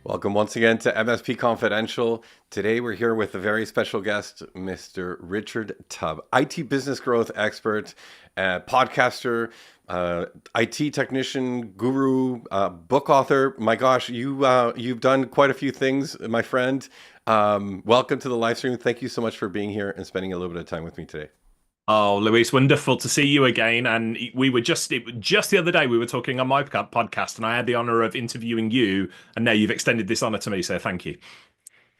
Welcome once again to MSP Confidential. Today we're here with a very special guest, Mr. Richard Tubb, IT business growth expert, podcaster, IT technician, guru, book author. My gosh, you've done quite a few things, my friend. Welcome to the live stream. Thank you so much for being here and spending a little bit of time with me today. Oh, Luis, wonderful to see you again. And we were just the other day, we were talking on my podcast, and I had the honor of interviewing you. And now you've extended this honor to me. So thank you.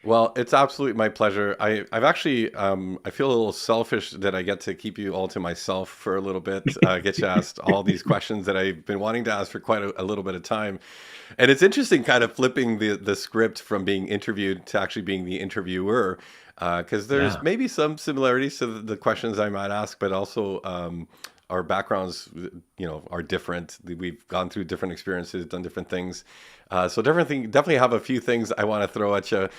Well, it's absolutely my pleasure. I've actually, I feel a little selfish that I get to keep you all to myself for a little bit. Get you asked all these questions that I've been wanting to ask for quite a little bit of time. And it's interesting kind of flipping the script from being interviewed to actually being the interviewer, because there's Yeah. maybe some similarities to the questions I might ask, but also our backgrounds, are different. We've gone through different experiences, done different things. So definitely have a few things I want to throw at you.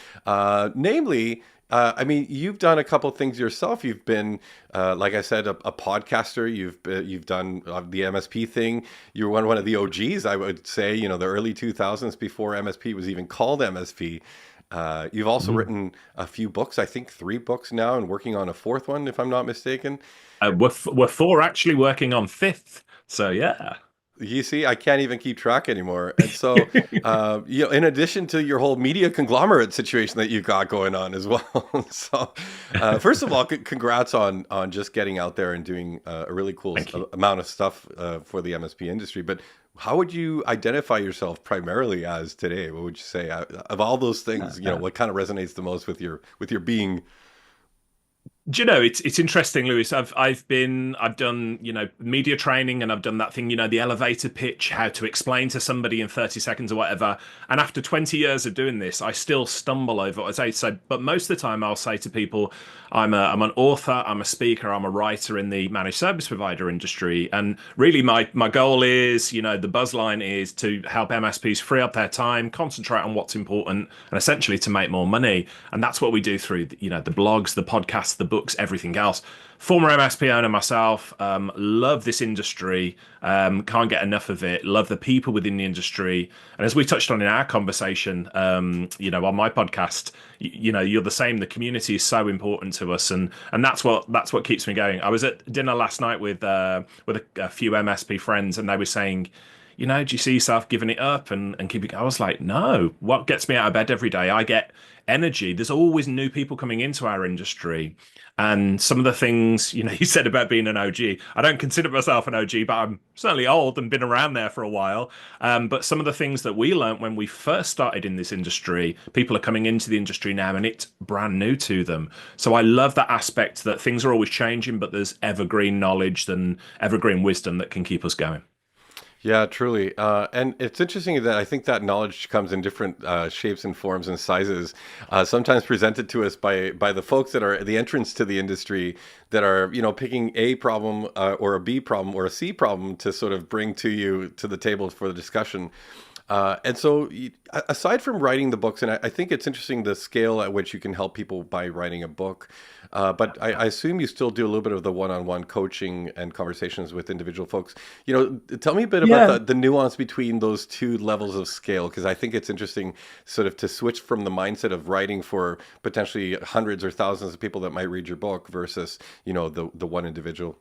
Namely, I mean, you've done a couple things yourself. You've been, like I said, a podcaster. You've done the MSP thing. You're one of the OGs, I would say. The early 2000s before MSP was even called MSP. You've also Mhm. written a few books. I think 3 books now, and working on a fourth one, if I'm not mistaken. We're four actually working on fifth. So yeah. You see, I can't even keep track anymore. And so, in addition to your whole media conglomerate situation that you got going on as well. So, first of all, congrats on just getting out there and doing a really cool Thank you. amount of stuff for the MSP industry. But how would you identify yourself primarily as today? What would you say of all those things? What kind of resonates the most with your being? Do you know, it's interesting, Lewis. I've done, media training, and I've done that thing, the elevator pitch, how to explain to somebody in 30 seconds or whatever. And after 20 years of doing this, I still stumble over what I say. So, but most of the time I'll say to people, I'm an author, I'm a speaker, I'm a writer in the managed service provider industry. And really my goal is, the buzz line is to help MSPs free up their time, concentrate on what's important, and essentially to make more money. And that's what we do through, the blogs, the podcasts, the books, everything else. Former MSP owner myself, love this industry, can't get enough of it, love the people within the industry. And as we touched on in our conversation, on my podcast, you're the same. The community is so important to us, and that's what keeps me going. I was at dinner last night with a few MSP friends, and they were saying, do you see yourself giving it up and keeping? I was like, no. What gets me out of bed every day? I get energy. There's always new people coming into our industry. And some of the things, you said about being an OG, I don't consider myself an OG, but I'm certainly old and been around there for a while. But some of the things that we learned when we first started in this industry, people are coming into the industry now and it's brand new to them. So I love that aspect that things are always changing, but there's evergreen knowledge and evergreen wisdom that can keep us going. Yeah, truly. And it's interesting that I think that knowledge comes in different shapes and forms and sizes, sometimes presented to us by the folks that are the entrants to the industry that are, picking a problem or a B problem or a C problem to sort of bring to you to the table for the discussion. And so, aside from writing the books, and I think it's interesting the scale at which you can help people by writing a book, but I assume you still do a little bit of the one-on-one coaching and conversations with individual folks. Tell me a bit about Yeah. the nuance between those two levels of scale, because I think it's interesting sort of to switch from the mindset of writing for potentially hundreds or thousands of people that might read your book versus, the one individual.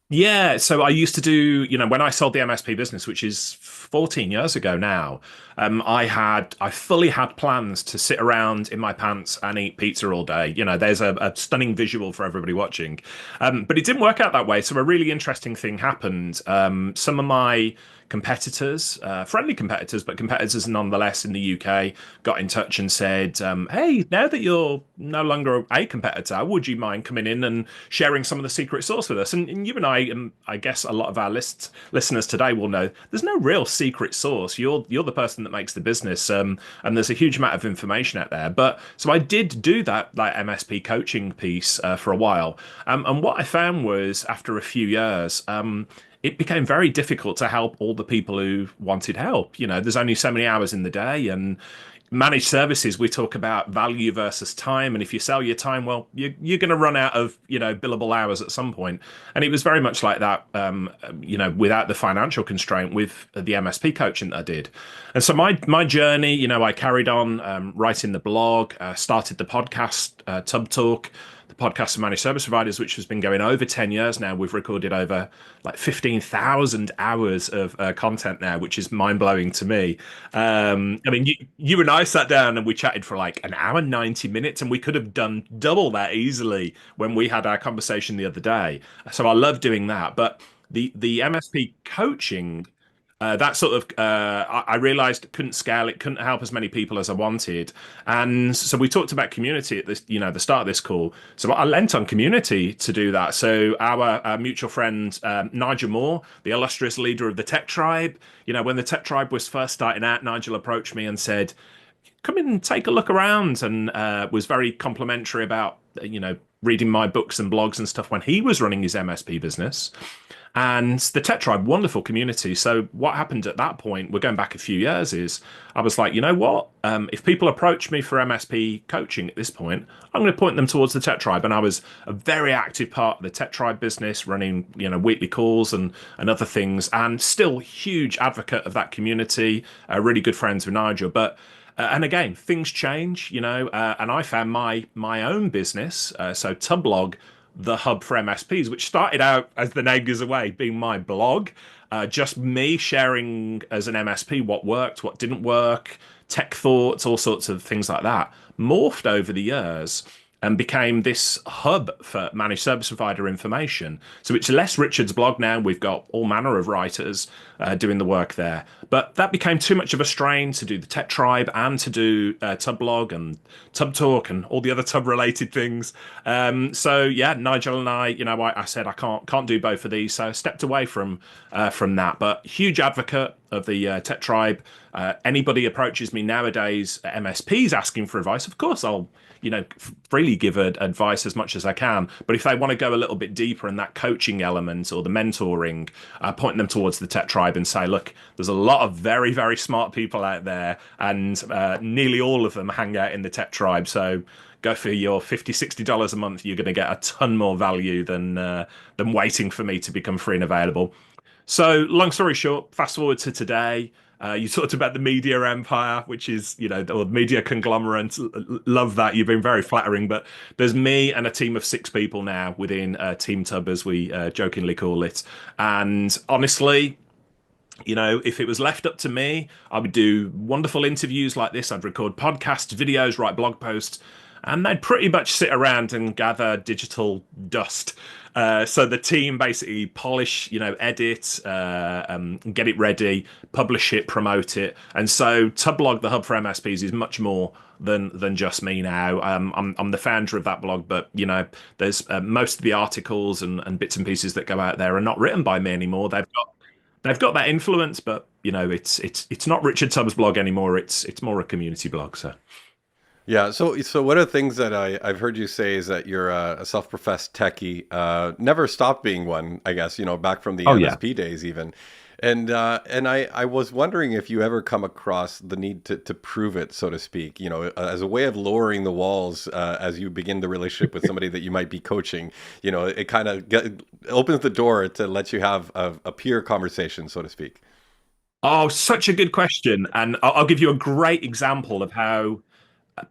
Yeah, so I used to do, when I sold the MSP business, which is 14 years ago now, I fully had plans to sit around in my pants and eat pizza all day. There's a stunning visual for everybody watching. But it didn't work out that way. So a really interesting thing happened. Some of my competitors, friendly competitors, but competitors nonetheless in the UK, got in touch and said, hey, now that you're no longer a competitor, would you mind coming in and sharing some of the secret sauce with us? And you and I, I guess a lot of our listeners today will know there's no real secret sauce. You're the person that makes the business, and there's a huge amount of information out there. But so I did do that like MSP coaching piece for a while, and what I found was after a few years, it became very difficult to help all the people who wanted help. There's only so many hours in the day, and managed services, we talk about value versus time, and if you sell your time, well, you're going to run out of billable hours at some point. And it was very much like that, without the financial constraint with the MSP coaching that I did. And so my journey, I carried on writing the blog, started the podcast, Tub Talk, the podcast of managed service providers, which has been going over 10 years now. We've recorded over like 15,000 hours of content now, which is mind blowing to me. I mean, you and I sat down and we chatted for like an hour, 90 minutes, and we could have done double that easily when we had our conversation the other day. So I love doing that. But the MSP coaching, that sort of I realized couldn't scale it, couldn't help as many people as I wanted. And so we talked about community at this, the start of this call. So I lent on community to do that. So our mutual friend Nigel Moore, the illustrious leader of the Tech Tribe, when the Tech Tribe was first starting out, Nigel approached me and said, come in and take a look around, and was very complimentary about reading my books and blogs and stuff when he was running his MSP business. And the Tech Tribe, wonderful community. So what happened at that point, we're going back a few years, is I was like, you know what? If people approach me for MSP coaching at this point, I'm going to point them towards the Tech Tribe. And I was a very active part of the Tech Tribe business, running weekly calls and other things, and still huge advocate of that community. Really good friends with Nigel, but. And again, things change, and I found my own business, so Tubblog, the hub for MSPs, which started out, as the name gives away, being my blog, just me sharing as an MSP what worked, what didn't work, tech thoughts, all sorts of things like that, morphed over the years and became this hub for managed service provider information. So it's less Richard's blog now. We've got all manner of writers doing the work there. But that became too much of a strain to do the Tech Tribe and to do Tubblog and Tub Talk and all the other Tub related things. So yeah, Nigel and I said I can't do both of these, so I stepped away from that. But huge advocate of the Tech Tribe. Anybody approaches me nowadays, MSPs asking for advice, of course I'll freely give advice as much as I can. But if they want to go a little bit deeper in that coaching element or the mentoring, point them towards the Tech Tribe and say, look, there's a lot of very, very smart people out there, and nearly all of them hang out in the Tech Tribe. So go for your $50, $60 a month. You're going to get a ton more value than waiting for me to become free and available. So long story short, fast forward to today. You talked about the media empire, which is, the media conglomerate. Love that. You've been very flattering. But there's me and a team of 6 people now within Team Tubb, as we jokingly call it. And honestly, if it was left up to me, I would do wonderful interviews like this. I'd record podcasts, videos, write blog posts, and they'd pretty much sit around and gather digital dust. So the team basically polish, edit, get it ready, publish it, promote it. And so Tubblog, the hub for MSPs, is much more than just me now. I'm the founder of that blog, but there's most of the articles and bits and pieces that go out there are not written by me anymore. They've got that influence, but it's not Richard Tubb's blog anymore. It's more a community blog. So. Yeah, so one of the things that I've heard you say is that you're a self-professed techie, never stopped being one, I guess, back from the MSP days even. And I was wondering if you ever come across the need to prove it, so to speak, as a way of lowering the walls as you begin the relationship with somebody that you might be coaching. It kind of opens the door to let you have a peer conversation, so to speak. Oh, such a good question. And I'll give you a great example of how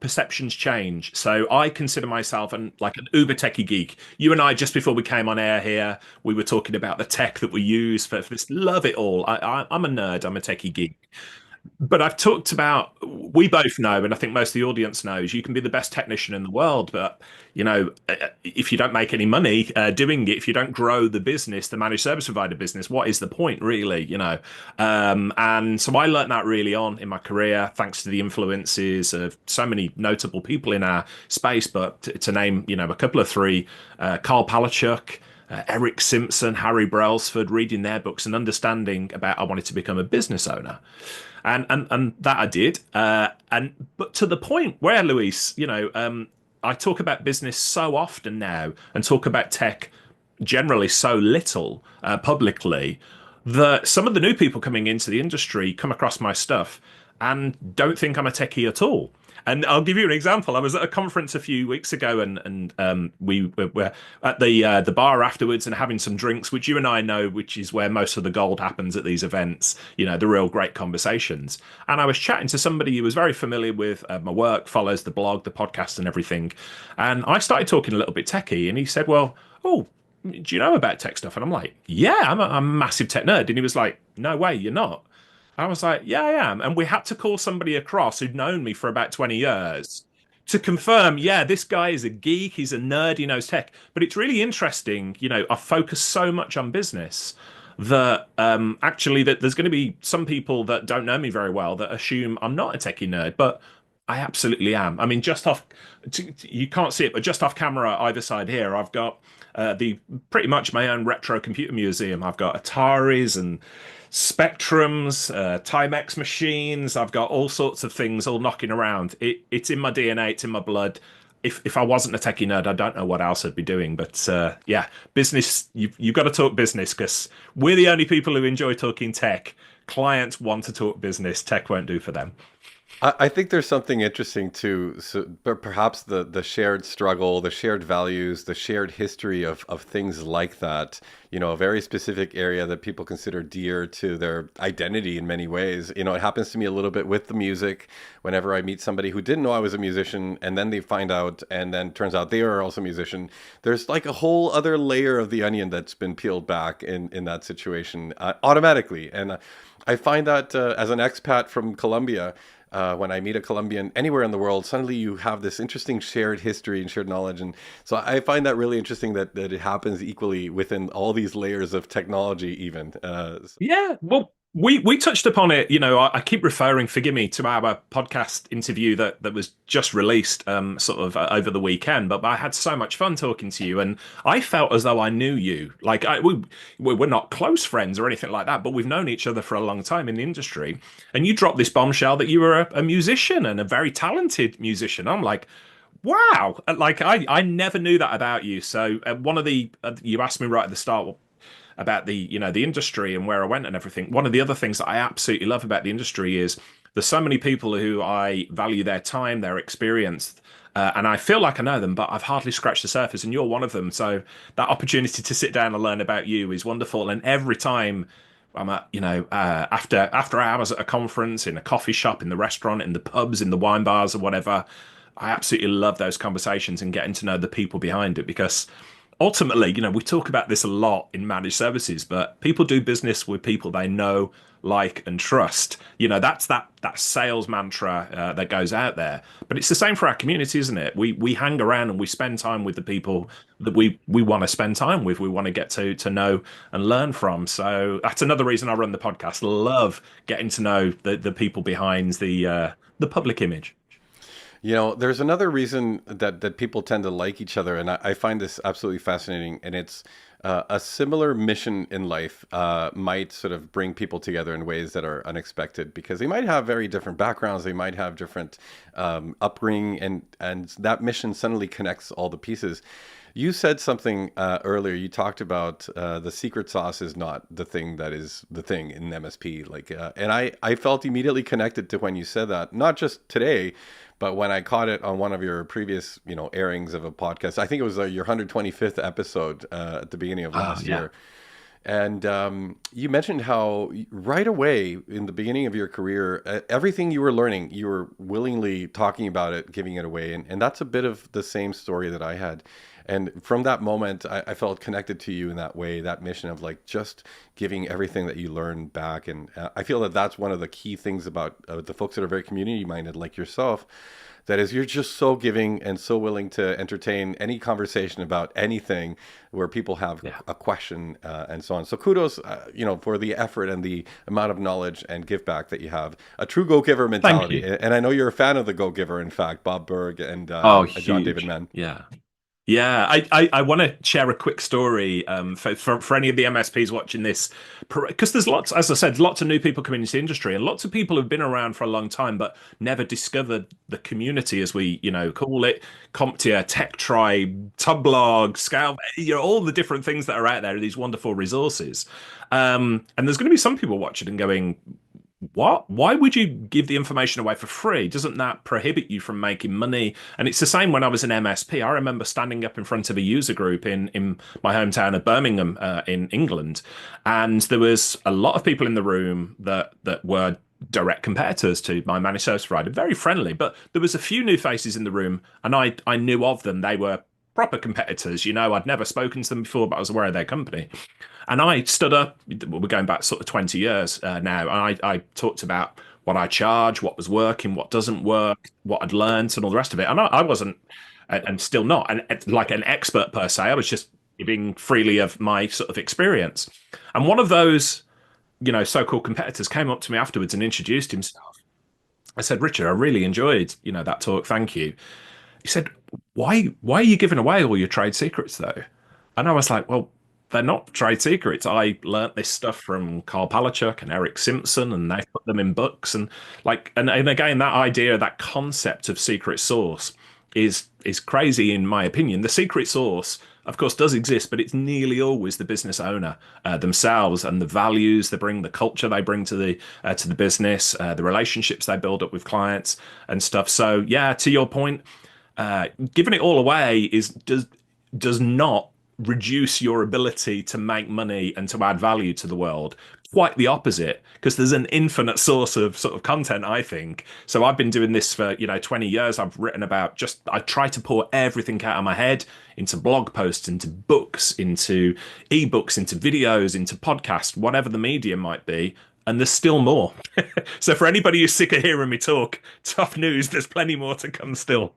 perceptions change. So I consider myself like an uber techie geek. You and I, just before we came on air here, we were talking about the tech that we use for this. Love it all. I'm a nerd. I'm a techie geek. But I've talked about, we both know, and I think most of the audience knows, you can be the best technician in the world, but if you don't make any money doing it, if you don't grow the business, the managed service provider business, what is the point, really? And so I learned that really on in my career, thanks to the influences of so many notable people in our space. But to name, a couple of 3, Carl Palachuk, Eric Simpson, Harry Brailsford, reading their books and understanding about I wanted to become a business owner. And that I did. But to the point where, Luis, I talk about business so often now and talk about tech generally so little publicly that some of the new people coming into the industry come across my stuff and don't think I'm a techie at all. And I'll give you an example. I was at a conference a few weeks ago, and we were at the bar afterwards and having some drinks, which you and I know, which is where most of the gold happens at these events. You know, the real great conversations. And I was chatting to somebody who was very familiar with my work, follows the blog, the podcast, and everything. And I started talking a little bit techie, and he said, "Well, oh, do you know about tech stuff?" And I'm like, "Yeah, I'm a massive tech nerd." And he was like, "No way, you're not." I was like, "Yeah, I am." And we had to call somebody across who'd known me for about 20 years to confirm, yeah, this guy is a geek, he's a nerd, he knows tech. But it's really interesting, you know, I focus so much on business that actually that there's going to be some people that don't know me very well that assume I'm not a techie nerd, but I absolutely am. I mean, just off, you can't see it, but just off camera, either side here, I've got the pretty much my own retro computer museum. I've got Ataris and Spectrums, Timex machines. I've got all sorts of things all knocking around. It's in my DNA. It's in my blood. If I wasn't a techie nerd, I don't know what else I'd be doing. But yeah, business. You've got to talk business because we're the only people who enjoy talking tech. Clients want to talk business. Tech won't do for them. I think there's something interesting too, so, but perhaps the shared struggle, the shared values, the shared history of things like that, you know, a very specific area that people consider dear to their identity in many ways. You know, it happens to me a little bit with the music. Whenever I meet somebody who didn't know I was a musician and then they find out and then turns out they are also a musician, there's like a whole other layer of the onion that's been peeled back in that situation automatically. And I find that as an expat from Colombia, when I meet a Colombian anywhere in the world, suddenly you have this interesting shared history and shared knowledge. And so I find that really interesting that it happens equally within all these layers of technology, even. Yeah, well, we touched upon it. You know, I keep referring, forgive me, to our podcast interview that was just released, sort of over the weekend. But I had so much fun talking to you, and I felt as though I knew you. Like we're not close friends or anything like that, but we've known each other for a long time in the industry. And you dropped this bombshell that you were a musician and a very talented musician. I'm like, wow, like I never knew that about you. So one of the you asked me right at the start about the the industry and where I went and everything. One of the other things that I absolutely love about the industry is there's so many people who I value their time, their experience, and I feel like I know them, but I've hardly scratched the surface, and you're one of them. So that opportunity to sit down and learn about you is wonderful. And every time I'm at, after hours at a conference, in a coffee shop, in the restaurant, in the pubs, in the wine bars, or whatever, I absolutely love those conversations and getting to know the people behind it because ultimately, we talk about this a lot in managed services, but people do business with people they know, like, and trust. That's that sales mantra that goes out there. But it's the same for our community, isn't it? We hang around and we spend time with the people that we want to spend time with. We want to get to know and learn from. So that's another reason I run the podcast. Love getting to know the people behind the public image. There's another reason that people tend to like each other, and I find this absolutely fascinating. And it's a similar mission in life might sort of bring people together in ways that are unexpected because they might have very different backgrounds, they might have different upbringing, and that mission suddenly connects all the pieces. You said something earlier. You talked about the secret sauce is not the thing that is the thing in MSP. And I felt immediately connected to when you said that, not just today, but when I caught it on one of your previous, airings of a podcast. I think it was your 125th episode at the beginning of last year. And you mentioned how right away in the beginning of your career, everything you were learning, you were willingly talking about it, giving it away. And that's a bit of the same story that I had. And from that moment, I felt connected to you in that way, that mission of like just giving everything that you learn back. And I feel that that's one of the key things about the folks that are very community minded like yourself. That is, you're just so giving and so willing to entertain any conversation about anything where people have a question and so on. So kudos, for the effort and the amount of knowledge and give back that you have. A true go-giver mentality. And I know you're a fan of the go-giver, in fact, Bob Berg and John David Mann. Yeah. Yeah, I want to share a quick story for any of the MSPs watching this, because there's lots, as I said, lots of new people coming into the industry, and lots of people have been around for a long time but never discovered the community, as we call it, CompTIA, Tech Tribe, Tubblog, Scale, all the different things that are out there, these wonderful resources. And there's going to be some people watching and going, what? Why would you give the information away for free? Doesn't that prohibit you from making money? And it's the same when I was an MSP. I remember standing up in front of a user group in my hometown of Birmingham, in England, and there was a lot of people in the room that were direct competitors to my managed service provider, very friendly, but there was a few new faces in the room, and I knew of them. They were proper competitors. I'd never spoken to them before, but I was aware of their company. And I stood up, we're going back sort of 20 years now, and I talked about what I charge, what was working, what doesn't work, what I'd learned, and all the rest of it. And I wasn't, and still not, like an expert per se. I was just giving freely of my sort of experience. And one of those, so-called competitors came up to me afterwards and introduced himself. I said, Richard, I really enjoyed, that talk. Thank you. He said, why are you giving away all your trade secrets though? And I was like, well, they're not trade secrets. I learnt this stuff from Carl Palachuk and Eric Simpson, and they put them in books. And and again, that idea, that concept of secret source is crazy in my opinion. The secret source, of course, does exist, but it's nearly always the business owner themselves and the values they bring, the culture they bring to the business, the relationships they build up with clients and stuff. So yeah, to your point, giving it all away does not reduce your ability to make money and to add value to the world. Quite the opposite, because there's an infinite source of sort of content, I think. So I've been doing this for 20 years. I've written about, I try to pour everything out of my head into blog posts, into books, into ebooks, into videos, into podcasts, whatever the medium might be. And there's still more. So for anybody who's sick of hearing me talk, tough news, there's plenty more to come still.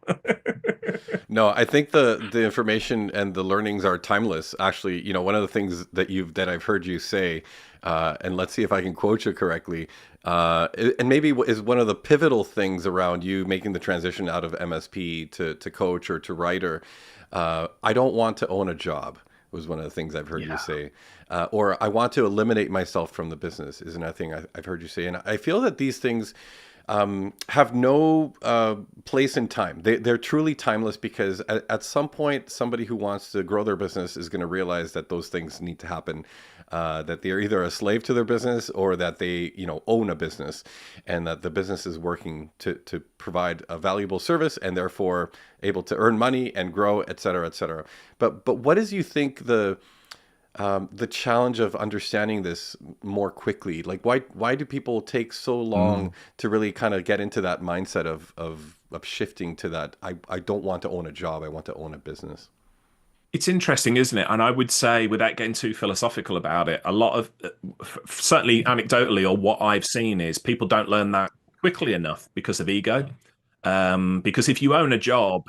No, I think the information and the learnings are timeless. Actually, one of the things that I've heard you say, and let's see if I can quote you correctly, and maybe is one of the pivotal things around you making the transition out of MSP to coach or to writer. I don't want to own a job was one of the things I've heard you say. Or I want to eliminate myself from the business is another thing I've heard you say. And I feel that these things have no place in time. They're truly timeless because at some point, somebody who wants to grow their business is going to realize that those things need to happen, that they're either a slave to their business or that they, own a business and that the business is working to provide a valuable service and therefore able to earn money and grow, et cetera, et cetera. But what is you think the challenge of understanding this more quickly? Like, why do people take so long to really kind of get into that mindset of shifting to that? I don't want to own a job. I want to own a business. It's interesting, isn't it? And I would say, without getting too philosophical about it, a lot of, certainly anecdotally, or what I've seen is people don't learn that quickly enough because of ego. Because if you own a job,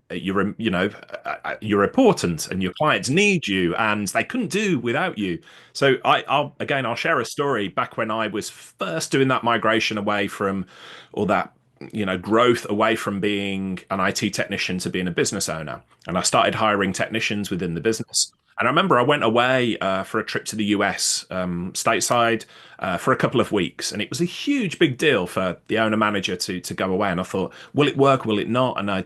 you're important, and your clients need you, and they couldn't do without you. So I'll share a story back when I was first doing that migration away from, or that growth away from being an IT technician to being a business owner, and I started hiring technicians within the business. And I remember I went away for a trip to the US, stateside, for a couple of weeks. And it was a huge, big deal for the owner manager to go away. And I thought, will it work? Will it not? And I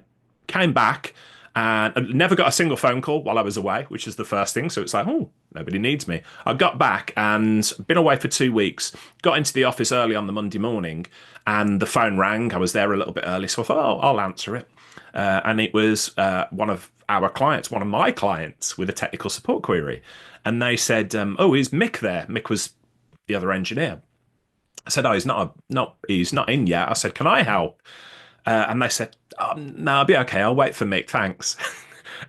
came back and I never got a single phone call while I was away, which is the first thing. So it's like, oh, nobody needs me. I got back and been away for 2 weeks, got into the office early on the Monday morning, and the phone rang. I was there a little bit early. So I thought, oh, I'll answer it. And it was one of my clients with a technical support query. And they said, oh, is Mick there? Mick was the other engineer. I said, oh, he's not in yet. I said, can I help? And they said, oh, no, I'll be okay. I'll wait for Mick. Thanks.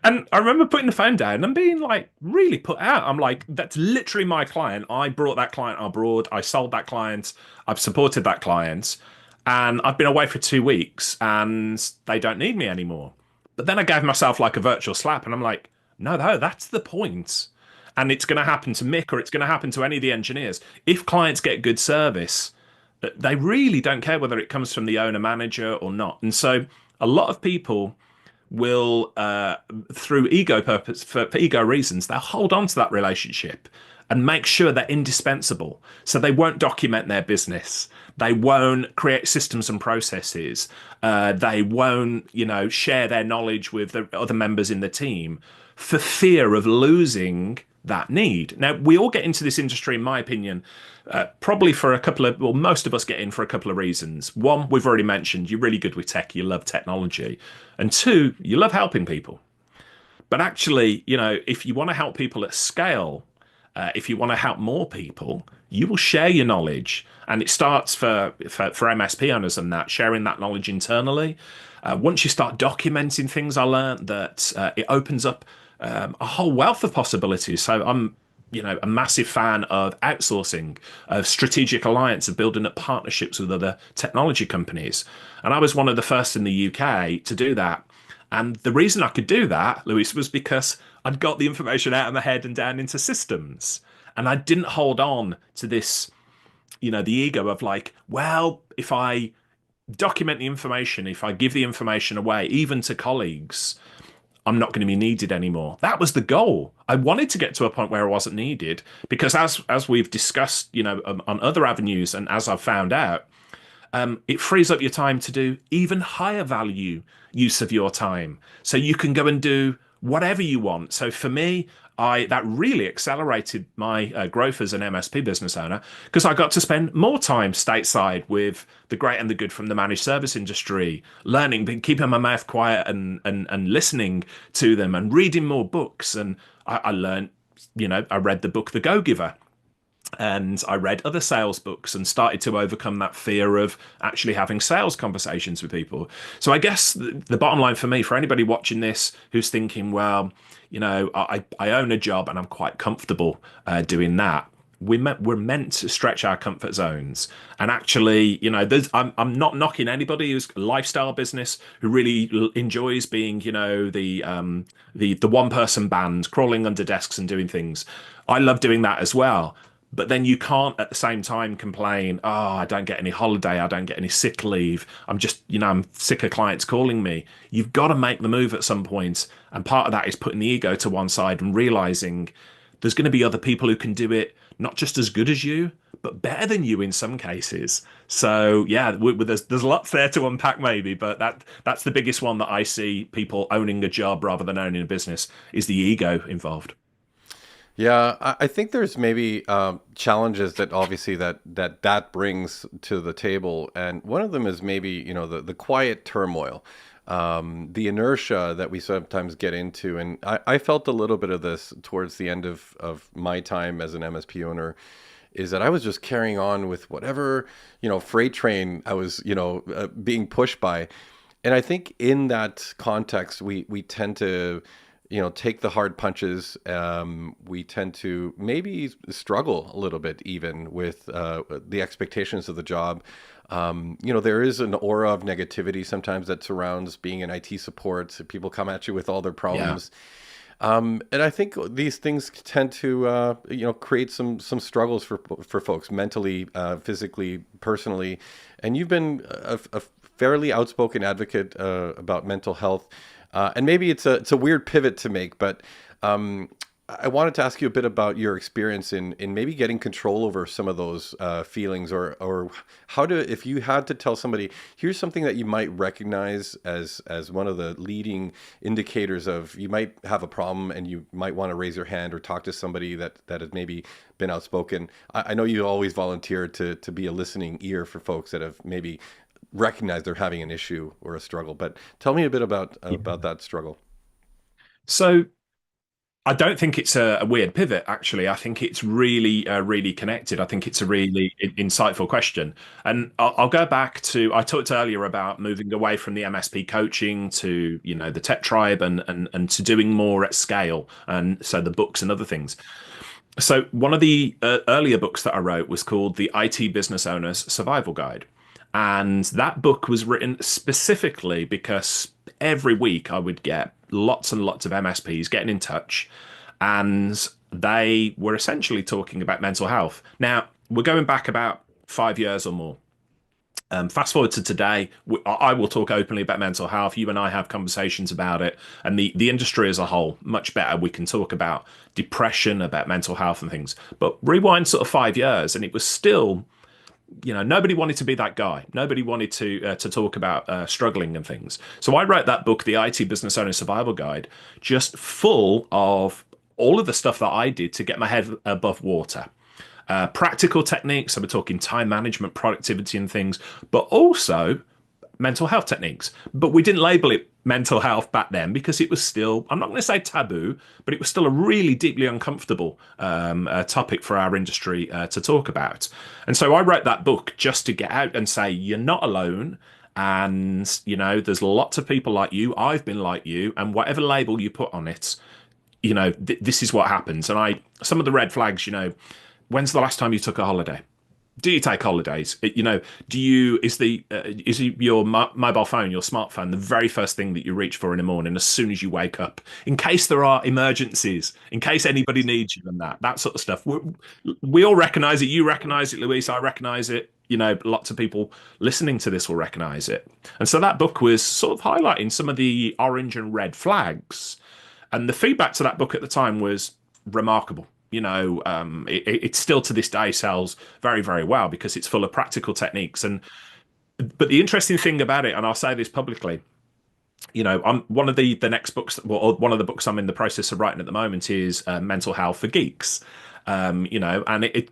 And I remember putting the phone down and being like really put out. I'm like, that's literally my client. I brought that client abroad. I sold that client. I've supported that client. And I've been away for 2 weeks and they don't need me anymore. But then I gave myself like a virtual slap and I'm like, no, that's the point. And it's going to happen to Mick, or it's going to happen to any of the engineers. If clients get good service, they really don't care whether it comes from the owner manager or not. And so a lot of people will, through ego purpose, for ego reasons, they'll hold on to that relationship and make sure they're indispensable. So they won't document their business. They won't create systems and processes. They won't, share their knowledge with the other members in the team for fear of losing that need. Now, we all get into this industry, in my opinion, probably for a couple of, well, most of us get in for a couple of reasons. One, we've already mentioned, you're really good with tech, you love technology. And two, you love helping people. But actually, if you want to help people at scale, if you want to help more people, you will share your knowledge. And it starts for MSP owners and that, sharing that knowledge internally. Once you start documenting things, I learned that it opens up a whole wealth of possibilities. So I'm, a massive fan of outsourcing, of strategic alliance, of building up partnerships with other technology companies. And I was one of the first in the UK to do that. And the reason I could do that, Lewis, was because I'd got the information out of my head and down into systems. And I didn't hold on to this, the ego of like, well, if I document the information, if I give the information away, even to colleagues, I'm not going to be needed anymore. That was the goal. I wanted to get to a point where I wasn't needed because as we've discussed, on other avenues, and as I've found out, it frees up your time to do even higher value use of your time. So you can go and do whatever you want. So for me, that really accelerated my growth as an MSP business owner because I got to spend more time stateside with the great and the good from the managed service industry, learning, keeping my mouth quiet and listening to them and reading more books. And I learned, I read the book The Go-Giver. And I read other sales books and started to overcome that fear of actually having sales conversations with people. So I guess the bottom line for me, for anybody watching this who's thinking, well, I own a job and I'm quite comfortable doing that. We're meant to stretch our comfort zones, and actually, I'm not knocking anybody who's a lifestyle business who really enjoys being, the one person band crawling under desks and doing things. I love doing that as well. But then you can't at the same time complain, oh, I don't get any holiday, I don't get any sick leave. I'm just, I'm sick of clients calling me. You've got to make the move at some point. And part of that is putting the ego to one side and realizing there's going to be other people who can do it not just as good as you, but better than you in some cases. So yeah, there's lots there to unpack maybe, but that's the biggest one that I see people owning a job rather than owning a business is the ego involved. Yeah, I think there's maybe challenges that obviously that brings to the table, and one of them is maybe the quiet turmoil, the inertia that we sometimes get into, and I felt a little bit of this towards the end of my time as an MSP owner, is that I was just carrying on with whatever freight train I was being pushed by, and I think in that context we tend to take the hard punches. We tend to maybe struggle a little bit even with the expectations of the job. There is an aura of negativity sometimes that surrounds being in IT support. People come at you with all their problems. And I think these things tend to, create some struggles for folks mentally, physically, personally. And you've been a fairly outspoken advocate about mental health. And maybe it's a weird pivot to make, but I wanted to ask you a bit about your experience in maybe getting control over some of those feelings, or if you had to tell somebody, here's something that you might recognize as one of the leading indicators of you might have a problem and you might want to raise your hand or talk to somebody that has maybe been outspoken. I know you always volunteer to be a listening ear for folks that have maybe recognize they're having an issue or a struggle, but tell me a bit about that struggle. So I don't think it's a weird pivot, actually. I think it's really, really connected. I think it's a really insightful question. And I'll go back to, I talked earlier about moving away from the MSP coaching to, the tech tribe and to doing more at scale. And so the books and other things. So one of the earlier books that I wrote was called The IT Business Owner's Survival Guide. And that book was written specifically because every week I would get lots and lots of MSPs getting in touch, and they were essentially talking about mental health. Now, we're going back about 5 years or more. Fast forward to today, I will talk openly about mental health. You and I have conversations about it, and the industry as a whole, much better. We can talk about depression, about mental health and things. But rewind sort of 5 years, and it was still nobody wanted to be that guy. Nobody wanted to talk about struggling and things. So I wrote that book, The IT Business Owner Survival Guide, just full of all of the stuff that I did to get my head above water. Practical techniques, so we're talking time management, productivity, and things, but also mental health techniques. But we didn't label it mental health back then because it was still, I'm not going to say taboo, but it was still a really deeply uncomfortable topic for our industry to talk about. And so I wrote that book just to get out and say, you're not alone. And, there's lots of people like you. I've been like you. And whatever label you put on it, this is what happens. And some of the red flags, when's the last time you took a holiday? Do you take holidays? Is your mobile phone, your smartphone, the very first thing that you reach for in the morning as soon as you wake up, in case there are emergencies, in case anybody needs you, and that sort of stuff. We all recognize it. You recognize it, Luis. I recognize it. Lots of people listening to this will recognize it. And so that book was sort of highlighting some of the orange and red flags. And the feedback to that book at the time was remarkable. It still to this day sells very, very well because it's full of practical techniques. But the interesting thing about it, and I'll say this publicly, I'm one of the next books, well, one of the books I'm in the process of writing at the moment is Mental Health for Geeks. And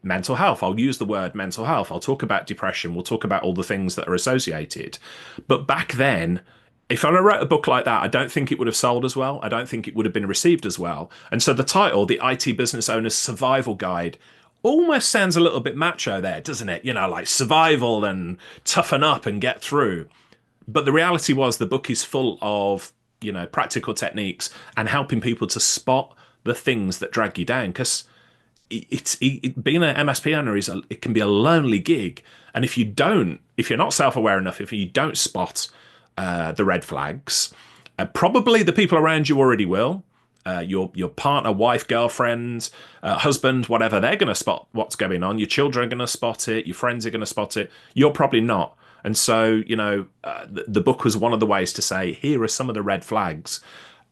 mental health. I'll use the word mental health. I'll talk about depression. We'll talk about all the things that are associated. But back then, if I wrote a book like that, I don't think it would have sold as well. I don't think it would have been received as well. And so the title, The IT Business Owner's Survival Guide, almost sounds a little bit macho there, doesn't it? Like survival and toughen up and get through. But the reality was the book is full of, practical techniques and helping people to spot the things that drag you down. Because being an MSP owner it can be a lonely gig. And if you're not self-aware enough, if you don't spot the red flags, probably the people around you already will. Your partner, wife, girlfriend, husband, whatever, they're going to spot what's going on. Your children are going to spot it. Your friends are going to spot it. You're probably not. And so, the book was one of the ways to say, here are some of the red flags.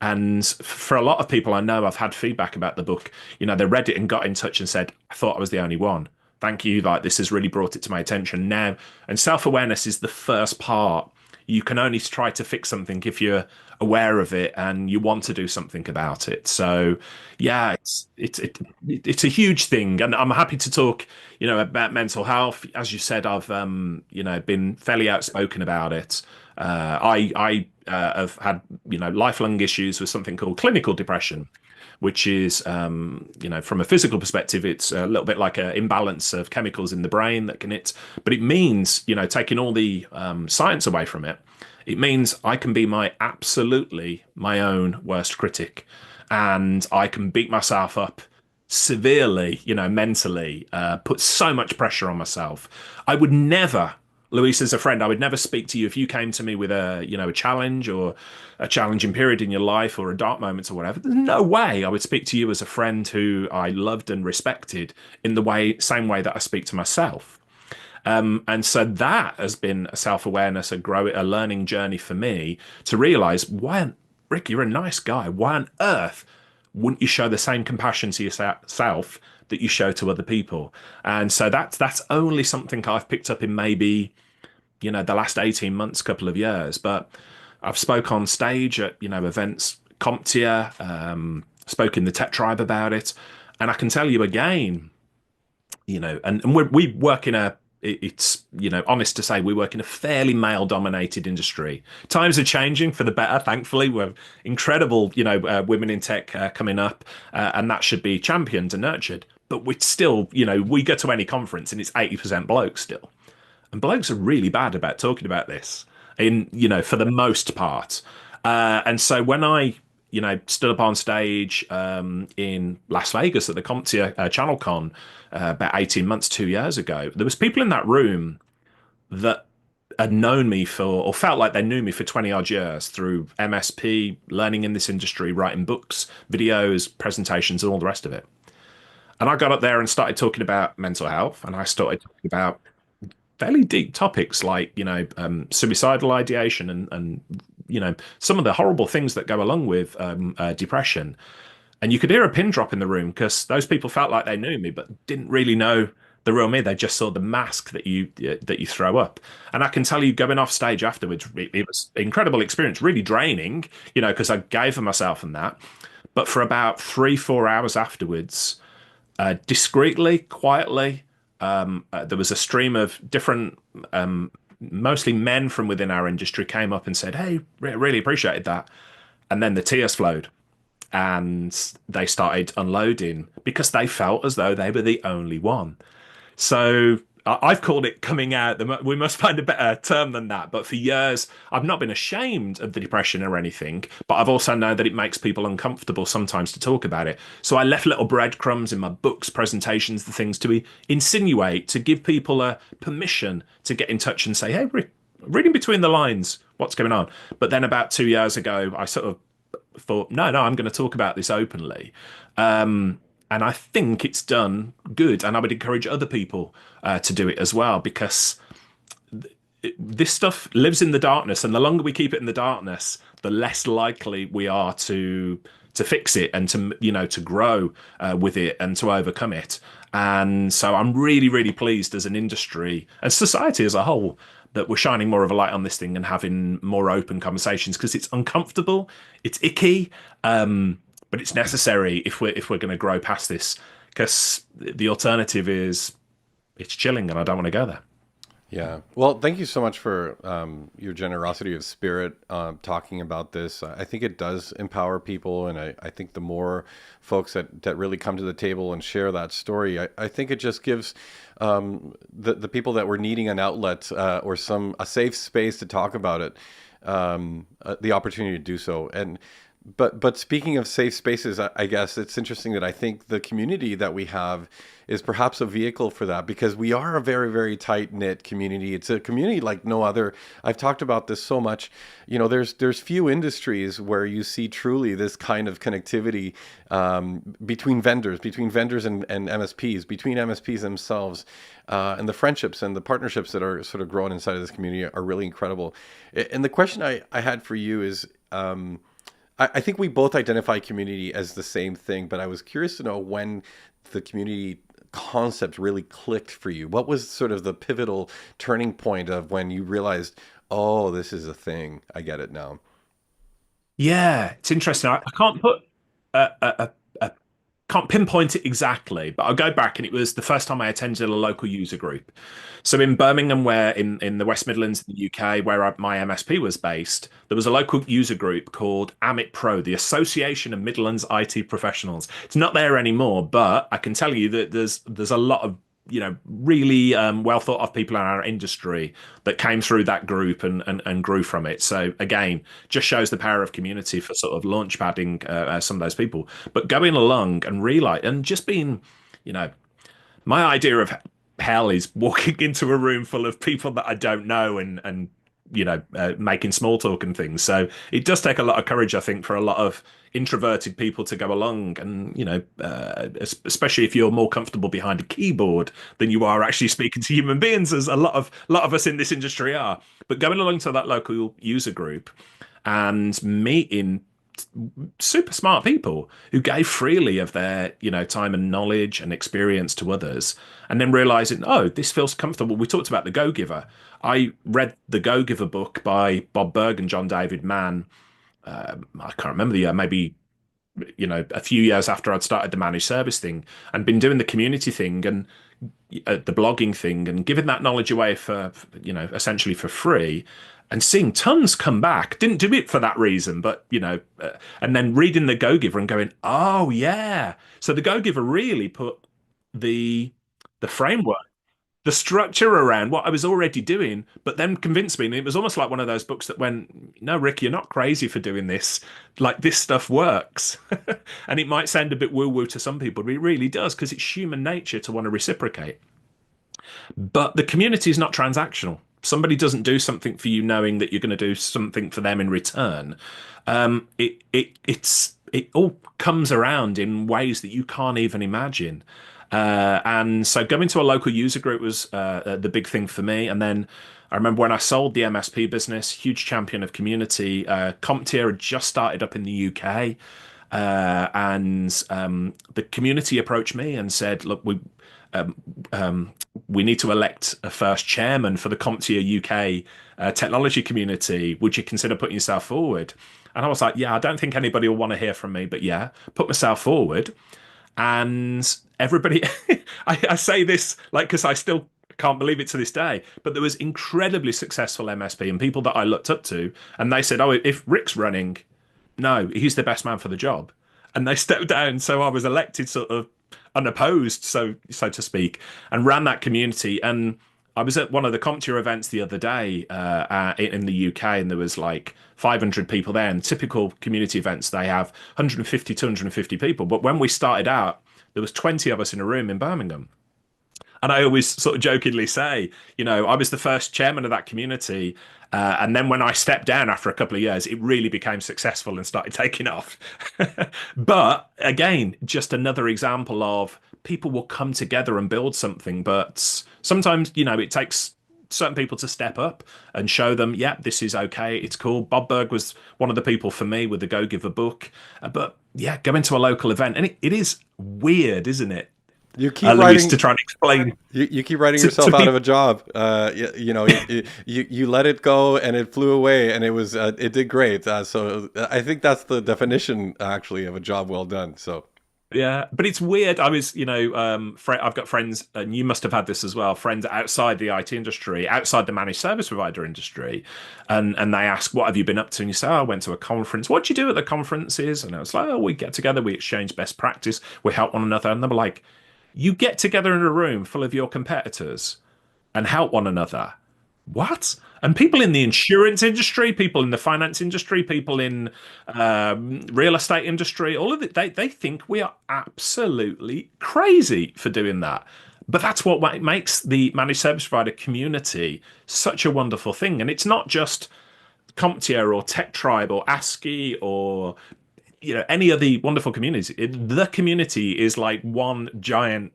And for a lot of people I know, I've had feedback about the book. They read it and got in touch and said, I thought I was the only one. Thank you. Like, this has really brought it to my attention now. And self-awareness is the first part. You can only try to fix something if you're aware of it and you want to do something about it. So, yeah, it's a huge thing, and I'm happy to talk, about mental health. As you said, I've been fairly outspoken about it. I have had lifelong issues with something called clinical depression, which is, from a physical perspective, it's a little bit like an imbalance of chemicals in the brain that can hit. But it means, taking all the science away from it, it means I can be my own worst critic. And I can beat myself up severely, mentally, put so much pressure on myself. I would never, Luis, as a friend, I would never speak to you if you came to me with a challenge or a challenging period in your life or a dark moment or whatever. There's no way I would speak to you as a friend who I loved and respected in the same way that I speak to myself. And so that has been a self-awareness, a learning journey for me to realize, Rick, you're a nice guy. Why on earth wouldn't you show the same compassion to yourself that you show to other people? And so that's only something I've picked up in maybe, the last 18 months, couple of years. But I've spoke on stage at, events, CompTIA, spoke in the Tech Tribe about it. And I can tell you again, and we work in it's, honest to say, we work in a fairly male-dominated industry. Times are changing for the better, thankfully. We're incredible, women in tech coming up, and that should be championed and nurtured. But we're still, we go to any conference and it's 80% blokes still. And blokes are really bad about talking about this, for the most part. And so when I, stood up on stage in Las Vegas at the CompTIA ChannelCon about 18 months, 2 years ago, there was people in that room that had known me or felt like they knew me for 20 odd years through MSP, learning in this industry, writing books, videos, presentations, and all the rest of it. And I got up there and started talking about mental health, and I started talking about fairly deep topics like, suicidal ideation and some of the horrible things that go along with depression. And you could hear a pin drop in the room because those people felt like they knew me, but didn't really know the real me. They just saw the mask that you throw up. And I can tell you, going off stage afterwards, it was an incredible experience, really draining, because I gave of myself and that. But for about 3, 4 hours afterwards, discreetly, quietly, there was a stream of different, mostly men from within our industry came up and said, "Hey, really appreciated that." And then the tears flowed and they started unloading because they felt as though they were the only one. So I've called it coming out. We must find a better term than that. But for years, I've not been ashamed of the depression or anything. But I've also known that it makes people uncomfortable sometimes to talk about it. So I left little breadcrumbs in my books, presentations, the things to insinuate, to give people a permission to get in touch and say, "Hey, reading between the lines, what's going on?" But then about 2 years ago, I sort of thought, no, I'm going to talk about this openly. And I think it's done good. And I would encourage other people to do it as well, because this stuff lives in the darkness. And the longer we keep it in the darkness, the less likely we are to fix it and to grow with it and to overcome it. And so I'm really, really pleased as an industry and society as a whole that we're shining more of a light on this thing and having more open conversations, because it's uncomfortable, it's icky, but it's necessary if we're going to grow past this. Because the alternative is it's chilling, and I don't want to go there. Yeah. Well, thank you so much for your generosity of spirit talking about this. I think it does empower people. And I think the more folks that really come to the table and share that story, I think it just gives the people that were needing an outlet or a safe space to talk about it the opportunity to do so. But speaking of safe spaces, I guess it's interesting that I think the community that we have is perhaps a vehicle for that, because we are a very, very tight knit community. It's a community like no other. I've talked about this so much. There's few industries where you see truly this kind of connectivity between vendors and MSPs, between MSPs themselves, and the friendships and the partnerships that are sort of grown inside of this community are really incredible. And the question I had for you is. I think we both identify community as the same thing, but I was curious to know when the community concept really clicked for you. What was sort of the pivotal turning point of when you realized, oh, this is a thing. I get it now. Yeah, it's interesting. I can't put a can't pinpoint it exactly, but I'll go back, and it was the first time I attended a local user group. So in Birmingham, where in the West Midlands, in the UK, where my MSP was based, there was a local user group called AMIT Pro, the Association of Midlands IT Professionals. It's not there anymore, but I can tell you that there's a lot of really well thought of people in our industry that came through that group and grew from it. So again, just shows the power of community for sort of launch padding some of those people. But going along and realize and just being, my idea of hell is walking into a room full of people that I don't know and making small talk and things. So it does take a lot of courage, I think, for a lot of introverted people to go along, and especially if you're more comfortable behind a keyboard than you are actually speaking to human beings, as a lot of us in this industry are. But going along to that local user group and meeting super smart people who gave freely of their time and knowledge and experience to others, and then realizing, oh, this feels comfortable. We talked about the Go Giver. I read the Go Giver book by Bob Berg and John David Mann. I can't remember the year, maybe a few years after I'd started the managed service thing and been doing the community thing and the blogging thing and giving that knowledge away for essentially for free, and seeing tons come back. Didn't do it for that reason, but and then reading the Go Giver and going, oh yeah. So the Go Giver really put the framework, the structure around what I was already doing, but then convinced me. And it was almost like one of those books that went, no, Rick, you're not crazy for doing this. Like, this stuff works. And it might sound a bit woo-woo to some people, but it really does, because it's human nature to want to reciprocate. But the community is not transactional. Somebody doesn't do something for you knowing that you're going to do something for them in return. It all comes around in ways that you can't even imagine. And so going to a local user group was the big thing for me. And then I remember when I sold the MSP business, huge champion of community. CompTIA had just started up in the UK. And the community approached me and said, look, um, we need to elect a first chairman for the CompTIA UK technology community. Would you consider putting yourself forward? And I was like, yeah, I don't think anybody will want to hear from me, but yeah, put myself forward. And everybody, I say this like because I still can't believe it to this day, but there was incredibly successful MSP and people that I looked up to, and they said, "Oh, if Rick's running, no, he's the best man for the job," and they stepped down. So I was elected sort of unopposed, so to speak, and ran that community. And I was at one of the CompTIA events the other day in the UK, and there was like 500 people there. And typical community events, they have 150, 250 people. But when we started out, there was 20 of us in a room in Birmingham. And I always sort of jokingly say, I was the first chairman of that community. And then when I stepped down after a couple of years, it really became successful and started taking off. But again, just another example of people will come together and build something. But sometimes, it takes certain people to step up and show them, yeah, this is okay. It's cool. Bob Berg was one of the people for me with the Go Give a book. But yeah, go into a local event. And it is weird, isn't it? You keep Luis, writing to try and explain. You keep writing yourself out of a job. You let it go and it flew away and it did great. So I think that's the definition actually of a job well done. So Yeah, but it's weird. I was, I've got friends, and you must have had this as well, friends outside the IT industry, outside the managed service provider industry, and they ask, "What have you been up to?" And you say, "Oh, I went to a conference." "What do you do at the conferences?" And I was like, "Oh, we get together, we exchange best practice, we help one another." And they were like, "You get together in a room full of your competitors and help one another? What?" And people in the insurance industry, people in the finance industry, people in real estate industry, all of it, they think we are absolutely crazy for doing that. But that's what makes the managed service provider community such a wonderful thing. And it's not just CompTIA or Tech Tribe or ASCII or any of the wonderful communities. The community is like one giant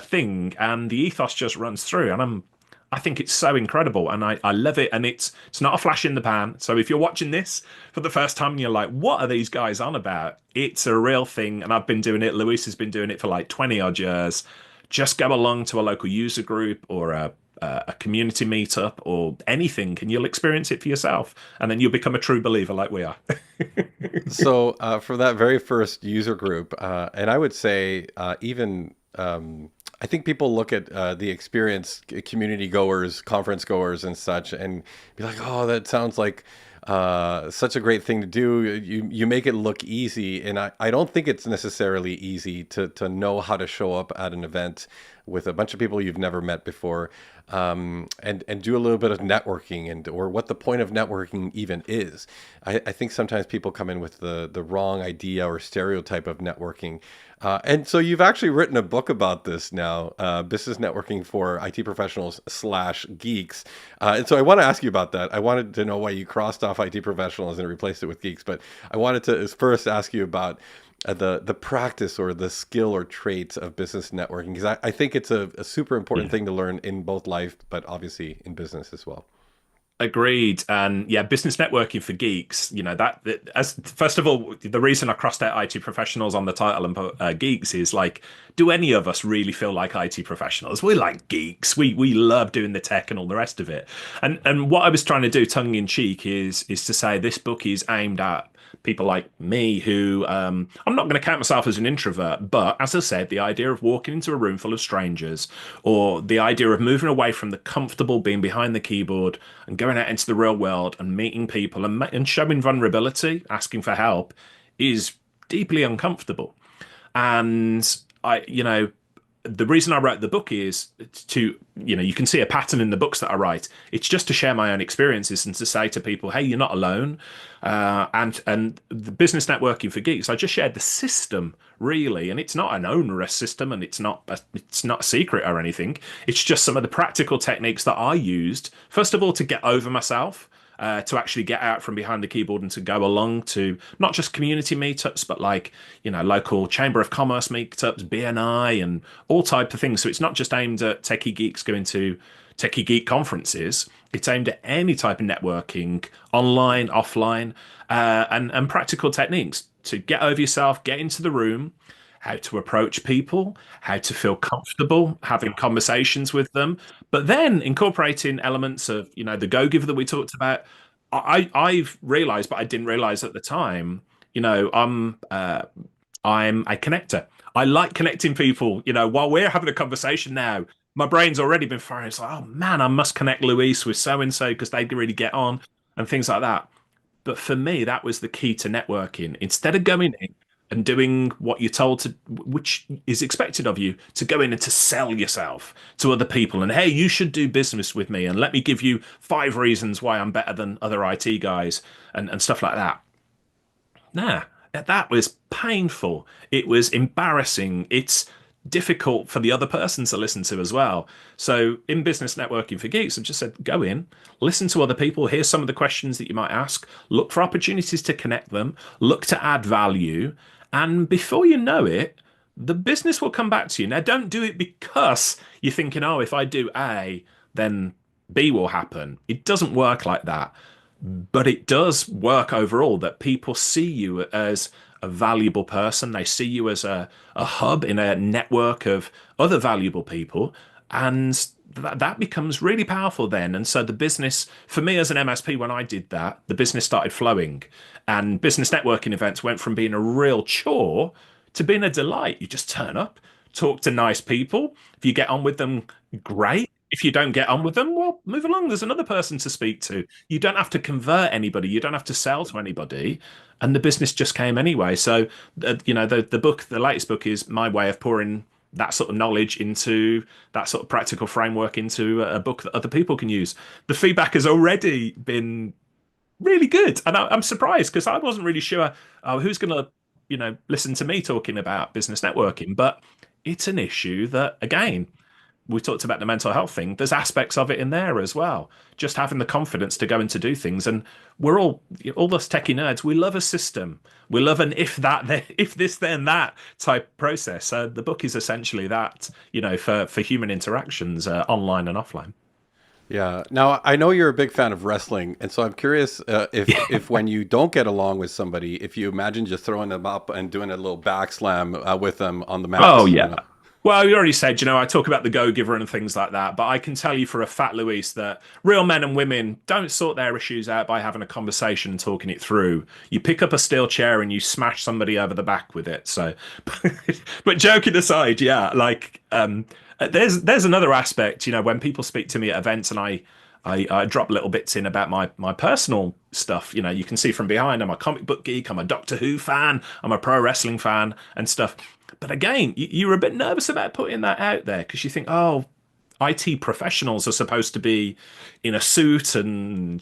thing, and the ethos just runs through. And I think it's so incredible, and I love it. And it's not a flash in the pan. So if you're watching this for the first time and you're like, "What are these guys on about?" It's a real thing, and I've been doing it. Luis has been doing it for like 20 odd years. Just go along to a local user group or a community meetup or anything, and you'll experience it for yourself, and then you'll become a true believer like we are. so for that very first user group, and I would say even I think people look at the experience, community goers, conference goers, and such, and be like, "Oh, that sounds like such a great thing to do." You make it look easy, and I don't think it's necessarily easy to know how to show up at an event with a bunch of people you've never met before, and do a little bit of networking or what the point of networking even is. I think sometimes people come in with the wrong idea or stereotype of networking. And so you've actually written a book about this now, business networking for IT professionals / geeks. And so I want to ask you about that. I wanted to know why you crossed off IT professionals and replaced it with geeks, but I wanted to first ask you about the practice or the skill or traits of business networking, because I think it's a super important thing to learn in both life, but obviously in business as well. Agreed. And yeah, business networking for geeks, that as first of all, the reason I crossed out IT professionals on the title and put geeks is like, do any of us really feel like IT professionals? We're like geeks. We love doing the tech and all the rest of it. And what I was trying to do tongue in cheek is to say this book is aimed at people like me who I'm not going to count myself as an introvert, but as I said, the idea of walking into a room full of strangers, or the idea of moving away from the comfortable being behind the keyboard and going out into the real world and meeting people and showing vulnerability, asking for help, is deeply uncomfortable. And the reason I wrote the book is to, you can see a pattern in the books that I write. It's just to share my own experiences and to say to people, "Hey, you're not alone." And the business networking for geeks, I just shared the system really, and it's not an onerous system, and it's not a secret or anything. It's just some of the practical techniques that I used, first of all, to get over myself. To actually get out from behind the keyboard and to go along to not just community meetups, but like, local Chamber of Commerce meetups, BNI, and all type of things. So it's not just aimed at techie geeks going to techie geek conferences. It's aimed at any type of networking, online, offline, and practical techniques to get over yourself, get into the room, how to approach people, how to feel comfortable having conversations with them, but then incorporating elements of, the go-giver that we talked about. I've realized, but I didn't realize at the time, I'm a connector. I like connecting people. While we're having a conversation now, my brain's already been firing. It's like, oh man, I must connect Luis with so and so because they really get on and things like that. But for me, that was the key to networking. Instead of going in and doing what you're told to, which is expected of you, to go in and to sell yourself to other people. And hey, you should do business with me, and let me give you 5 reasons why I'm better than other IT guys and stuff like that. Nah, that was painful. It was embarrassing. It's difficult for the other person to listen to as well. So in business networking for geeks, I've just said go in, listen to other people, hear some of the questions that you might ask, look for opportunities to connect them, look to add value, and before you know it, the business will come back to you. Now, don't do it because you're thinking, oh, if I do A, then B will happen. It doesn't work like that. But it does work overall that people see you as a valuable person. They see you as a hub in a network of other valuable people. And that becomes really powerful then. And so the business, for me as an MSP, when I did that, the business started flowing. And business networking events went from being a real chore to being a delight. You just turn up, talk to nice people. If you get on with them, great. If you don't get on with them, well, move along. There's another person to speak to. You don't have to convert anybody. You don't have to sell to anybody. And the business just came anyway. So, the book, the latest book is my way of pouring that sort of knowledge into that sort of practical framework into a book that other people can use. The feedback has already been really good. And I'm surprised because I wasn't really sure, oh, who's going to, listen to me talking about business networking. But it's an issue that, again, we talked about the mental health thing. There's aspects of it in there as well. Just having the confidence to go and to do things. And we're all us techie nerds. We love a system. We love an if that, then, if this, then that type process. So the book is essentially that, for human interactions, online and offline. Yeah. Now I know you're a big fan of wrestling, and so I'm curious if when you don't get along with somebody, if you imagine just throwing them up and doing a little back slam with them on the Oh mat. yeah. Well, you already said, I talk about the go-giver and things like that, but I can tell you for a fact, Luis, that real men and women don't sort their issues out by having a conversation and talking it through. You pick up a steel chair and you smash somebody over the back with it. So, but joking aside, yeah, like there's another aspect, when people speak to me at events and I drop little bits in about my personal stuff. You can see from behind, I'm a comic book geek, I'm a Doctor Who fan, I'm a pro wrestling fan and stuff. But again, you're a bit nervous about putting that out there because you think, oh, IT professionals are supposed to be in a suit and,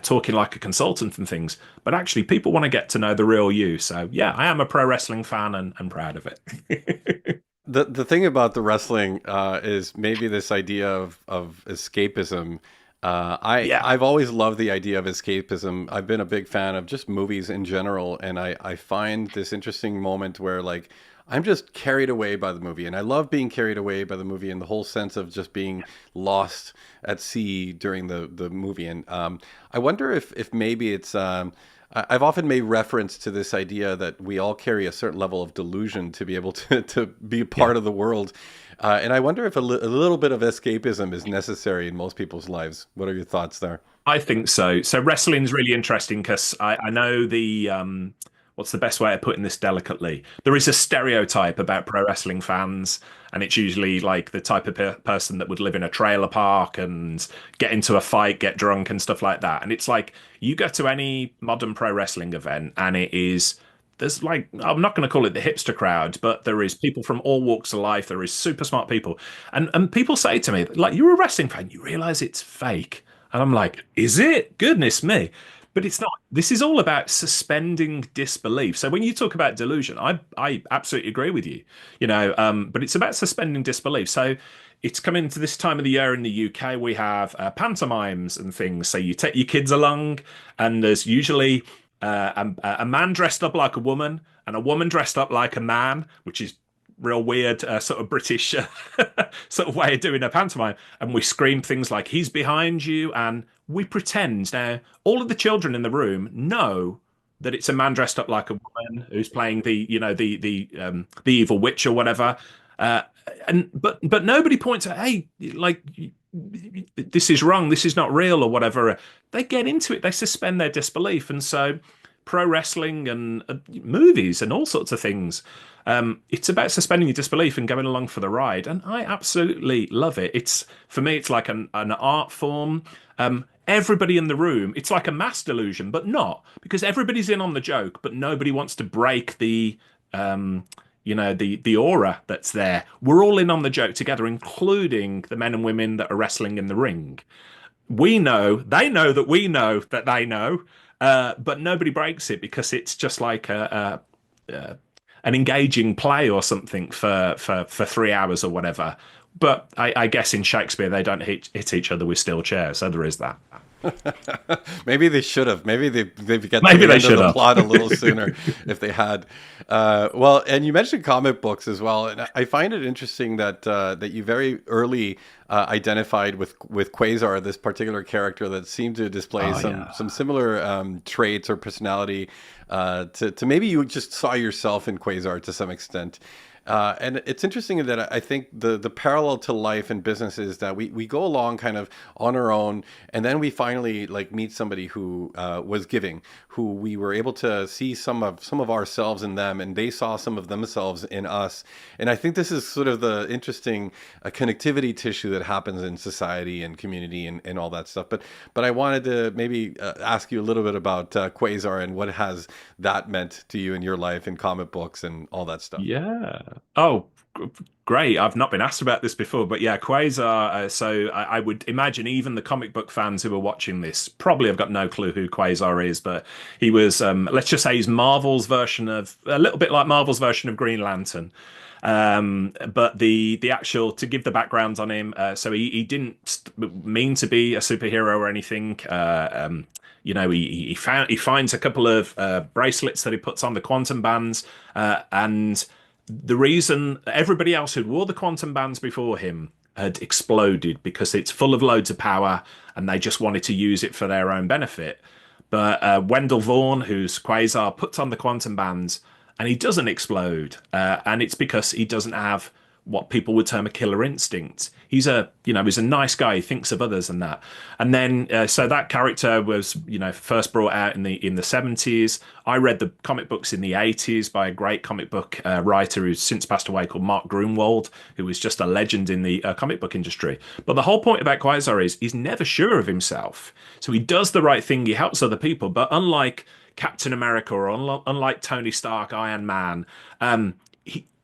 talking like a consultant and things. But actually, people want to get to know the real you. So, yeah, I am a pro wrestling fan and proud of it. The thing about the wrestling is maybe this idea of escapism. Yeah. I've always loved the idea of escapism. I've been a big fan of just movies in general, and I find this interesting moment where like I'm just carried away by the movie, and I love being carried away by the movie and the whole sense of just being lost at sea during the movie. And I wonder if maybe it's I've often made reference to this idea that we all carry a certain level of delusion to be able to be part of the world. And I wonder if a little bit of escapism is necessary in most people's lives. What are your thoughts there? I think so. So wrestling's really interesting because I know what's the best way of putting this delicately? There is a stereotype about pro wrestling fans, and it's usually like the type of person that would live in a trailer park and get into a fight, get drunk, and stuff like that. And it's like you go to any modern pro wrestling event, and there's like, I'm not going to call it the hipster crowd, but there is people from all walks of life. There is super smart people. And people say to me, like, you're a wrestling fan, you realize it's fake. And I'm like, is it? Goodness me. But it's not. This is all about suspending disbelief. So when you talk about delusion, I absolutely agree with you, but it's about suspending disbelief. So it's coming to this time of the year in the UK, we have pantomimes and things. So you take your kids along, and there's usually a man dressed up like a woman and a woman dressed up like a man, which is real weird sort of British sort of way of doing a pantomime. And we scream things like, he's behind you. And we pretend. Now, all of the children in the room know that it's a man dressed up like a woman who's playing the evil witch or whatever. Uh, and but nobody points out, hey, like this is wrong, this is not real or whatever. They get into it, they suspend their disbelief, and so pro wrestling and movies and all sorts of things. It's about suspending your disbelief and going along for the ride, and I absolutely love it. It's for me, it's like an art form. Everybody in the room, it's like a mass delusion, but not because everybody's in on the joke, but nobody wants to break um, the aura that's there. We're all in on the joke together, including the men and women that are wrestling in the ring. We know, they know that we know that they know, but nobody breaks it because it's just like an engaging play or something for 3 hours or whatever. But I guess in Shakespeare they don't hit each other with steel chairs, so there is that. Maybe they should have. Maybe they get to Maybe the they end of should the have. plot a little sooner if they had. Well, and you mentioned comic books as well, and I find it interesting that that you very early identified with Quasar, this particular character that seemed to display Oh yeah. some similar traits or personality to maybe you just saw yourself in Quasar to some extent. And it's interesting that I think the parallel to life and business is that we go along kind of on our own, and then we finally like meet somebody who was giving, who we were able to see some of ourselves in them, and they saw some of themselves in us. And I think this is sort of the interesting connectivity tissue that happens in society and community and all that stuff. But I wanted to maybe ask you a little bit about Quasar and what has that meant to you in your life in comic books and all that stuff. Yeah. Oh, great. I've not been asked about this before, but yeah, Quasar. I would imagine even the comic book fans who are watching this probably have got no clue who Quasar is, but he was, let's just say, he's Marvel's version of a little bit like Marvel's version of Green Lantern. But the actual to give the background on him, so he didn't mean to be a superhero or anything. He finds a couple of bracelets that he puts on the quantum bands, and the reason everybody else who wore the quantum bands before him had exploded because it's full of loads of power and they just wanted to use it for their own benefit. But Wendell Vaughn, who's Quasar, puts on the quantum bands and he doesn't explode. And it's because he doesn't have what people would term a killer instinct. He's a nice guy. He thinks of others and that. And then, so that character was, first brought out in the 70s. I read the comic books in the 80s by a great comic book writer who's since passed away called Mark Grunwald, who was just a legend in the comic book industry. But the whole point about Quasar is he's never sure of himself. So he does the right thing. He helps other people. But unlike Captain America or unlike Tony Stark, Iron Man,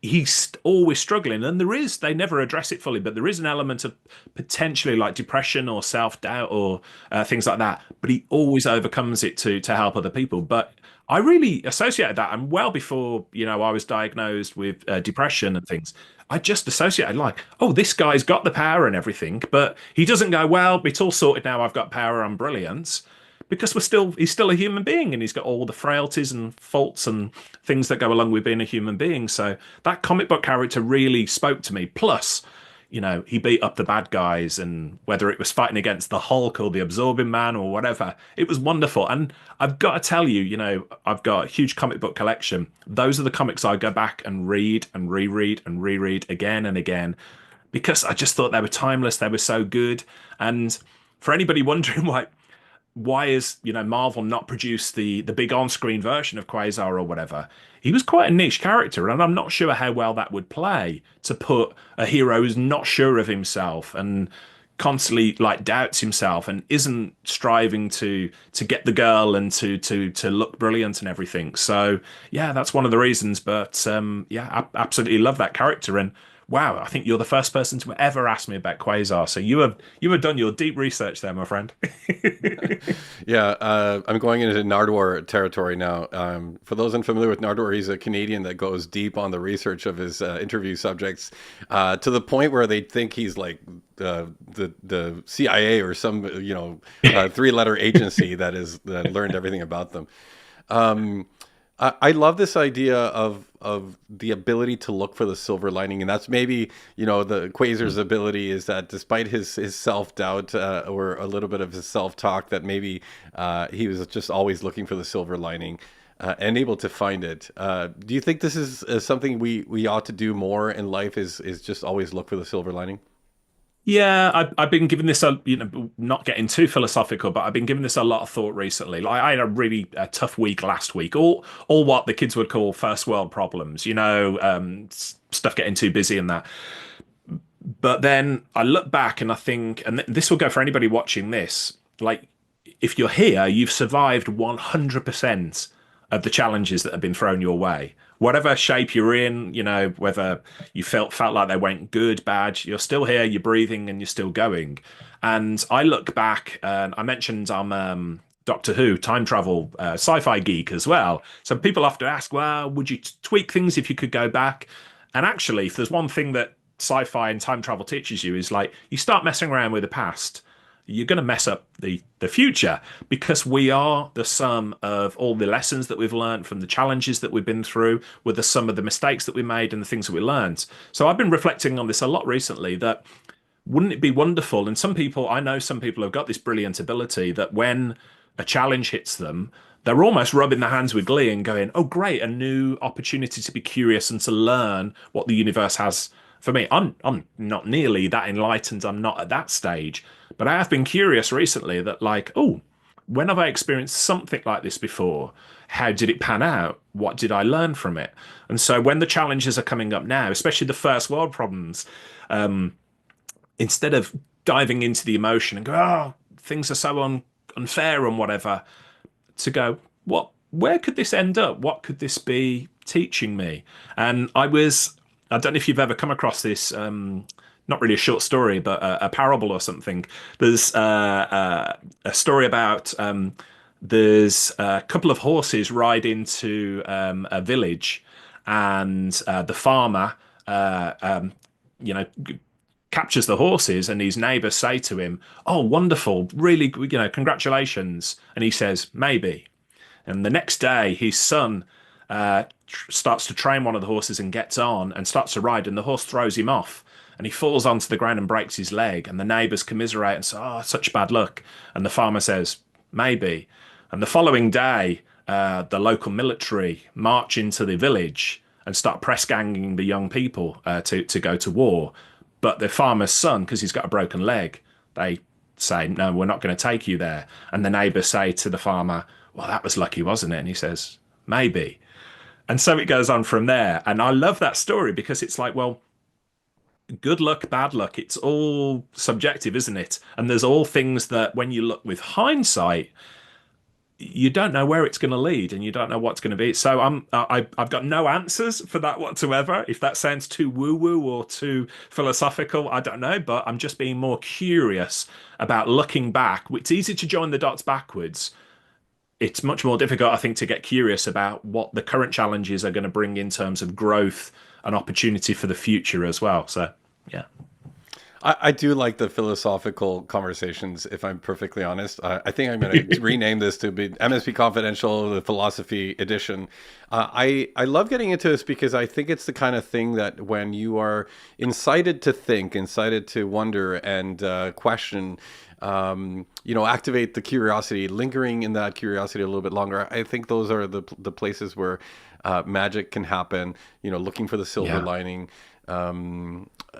he's always struggling, and they never address it fully, but there is an element of potentially like depression or self-doubt or things like that, but he always overcomes it to help other people. But I really associated that, and well before I was diagnosed with depression and things, I just associated like, oh, this guy's got the power and everything, but he doesn't go, well, it's all sorted now, I've got power, I'm brilliant, because he's still a human being and he's got all the frailties and faults and things that go along with being a human being. So that comic book character really spoke to me. Plus, he beat up the bad guys, and whether it was fighting against the Hulk or the Absorbing Man or whatever, it was wonderful. And I've got to tell you, I've got a huge comic book collection. Those are the comics I go back and read and reread and reread again and again because I just thought they were timeless. They were so good. And for anybody wondering why is Marvel not produced the big on-screen version of Quasar or whatever? He was quite a niche character, and I'm not sure how well that would play to put a hero who's not sure of himself and constantly like doubts himself and isn't striving to get the girl and to look brilliant and everything. So yeah, that's one of the reasons. But yeah, I absolutely love that character. And wow, I think you're the first person to ever ask me about Quasar. So you have done your deep research there, my friend. Yeah, I'm going into Nardwar territory now. For those unfamiliar with Nardwar, he's a Canadian that goes deep on the research of his interview subjects to the point where they think he's like the CIA or some three-letter agency that learned everything about them. I love this idea of the ability to look for the silver lining, and that's maybe the Quasar's ability is that despite his self doubt or a little bit of his self talk, that maybe he was just always looking for the silver lining. and able to find it. Do you think this is something we ought to do more in life? Is just always look for the silver lining? Yeah, I've been giving this a, not getting too philosophical, but I've been giving this a lot of thought recently. Like I had a really tough week last week, all what the kids would call first world problems, stuff getting too busy and that. But then I look back and I think, and this will go for anybody watching this, like if you're here, you've survived 100% of the challenges that have been thrown your way. Whatever shape you're in, whether you felt like they went good, bad, you're still here, you're breathing, and you're still going. And I look back, and I mentioned I'm Doctor Who, time travel, sci-fi geek as well. So people often ask, well, would you tweak things if you could go back? And actually, if there's one thing that sci-fi and time travel teaches you is like you start messing around with the past, you're going to mess up the future, because we are the sum of all the lessons that we've learned from the challenges that we've been through, with the sum of the mistakes that we made and the things that we learned. So I've been reflecting on this a lot recently, that wouldn't it be wonderful? And I know some people have got this brilliant ability that when a challenge hits them, they're almost rubbing their hands with glee and going, oh, great, a new opportunity to be curious and to learn what the universe has for me. I'm not nearly that enlightened. I'm not at that stage. But I have been curious recently that, like, oh, when have I experienced something like this before? How did it pan out? What did I learn from it? And so when the challenges are coming up now, especially the first world problems, instead of diving into the emotion and go, oh, things are so unfair and whatever, to go, where could this end up? What could this be teaching me? And I don't know if you've ever come across this, not really a short story, but a parable or something. There's a story about there's a couple of horses ride into a village, and the farmer, you know, captures the horses, and his neighbors say to him, "Oh, wonderful, really, congratulations." And he says, "Maybe." And the next day, his son starts to train one of the horses and gets on and starts to ride, and the horse throws him off. And he falls onto the ground and breaks his leg. And the neighbors commiserate and say, "Oh, such bad luck." And the farmer says, "Maybe." And the following day, the local military march into the village and start press ganging the young people to go to war. But the farmer's son, because he's got a broken leg, they say, "No, we're not going to take you there." And the neighbors say to the farmer, "Well, that was lucky, wasn't it?" And he says, "Maybe." And so it goes on from there. And I love that story because it's like, well, good luck, bad luck, it's all subjective, isn't it? And there's all things that when you look with hindsight, you don't know where it's going to lead and you don't know what's going to be. So I've got no answers for that whatsoever. If that sounds too woo-woo or too philosophical, I don't know, but I'm just being more curious about looking back. It's easy to join the dots backwards. It's much more difficult, I think, to get curious about what the current challenges are going to bring in terms of growth and opportunity for the future as well. So, yeah. I do like the philosophical conversations, if I'm perfectly honest. I think I'm going to rename this to be MSP Confidential, the Philosophy Edition. I love getting into this because I think it's the kind of thing that when you are incited to think, incited to wonder and question, activate the curiosity, lingering in that curiosity a little bit longer. I think those are the places where magic can happen, looking for the silver lining.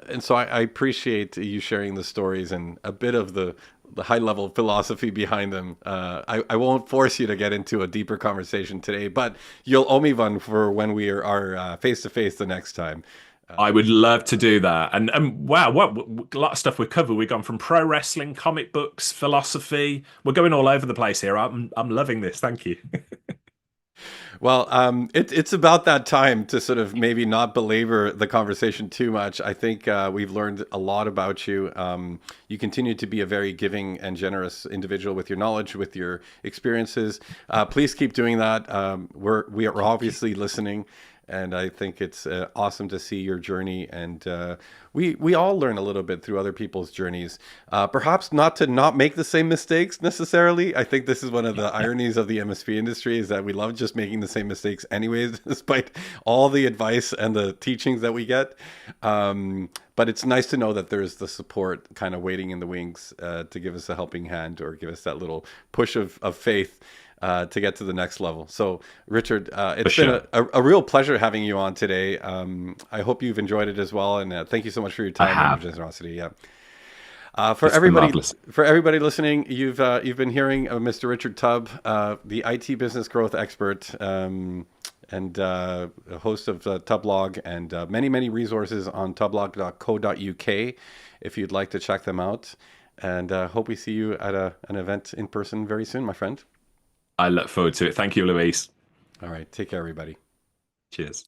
And so I appreciate you sharing the stories and a bit of the high level philosophy behind them. I won't force you to get into a deeper conversation today, but you'll owe me one for when we are face to face the next time. I would love to do that. And wow, what a lot of stuff we've covered. We've gone from pro wrestling, comic books, philosophy. We're going all over the place here. I'm loving this. Thank you. Well, it's about that time to sort of maybe not belabor the conversation too much. I think we've learned a lot about you. You continue to be a very giving and generous individual with your knowledge, with your experiences. Please keep doing that. We are obviously listening. And I think it's awesome to see your journey. And we all learn a little bit through other people's journeys. Perhaps not to not make the same mistakes necessarily. I think this is one of the ironies of the MSP industry is that we love just making the same mistakes anyways, despite all the advice and the teachings that we get. But it's nice to know that there's the support kind of waiting in the wings to give us a helping hand or give us that little push of faith to get to the next level. So, Richard, it's been a real pleasure having you on today. I hope you've enjoyed it as well, and thank you so much for your I time and your have. generosity. Yeah. It's been marvelous. For everybody listening, you've been hearing Mr. Richard Tubb, the IT business growth expert, and host of Tubblog, and many resources on tubblog.co.uk if you'd like to check them out. And hope we see you at an event in person very soon, my friend. I look forward to it. Thank you, Luis. All right, take care, everybody. Cheers.